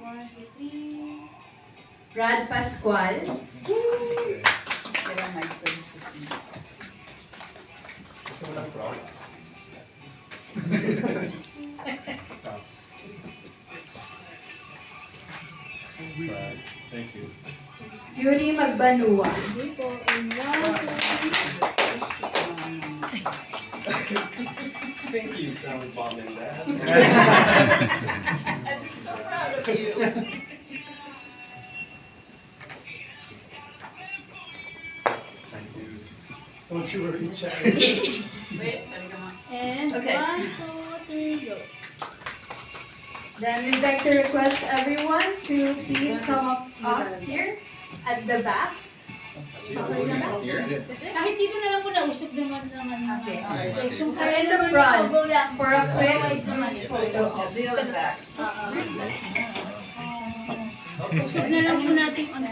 One, two, three. Brad Pascual. Thank you. Yuri Magbanua. Thank you, sound bomb and dad. I'm so proud of you. Thank you. Don't you worry, Chad. Wait, talaga mo. And Okay. 1, 2, 3, go. Then we'd like to request everyone to please come up here at the back. Kahit dito na lang po nausap naman naman. Okay. Kung So in the front, go lang. for a quick photo Yeah, op. do you like that? Usap na lang po natin on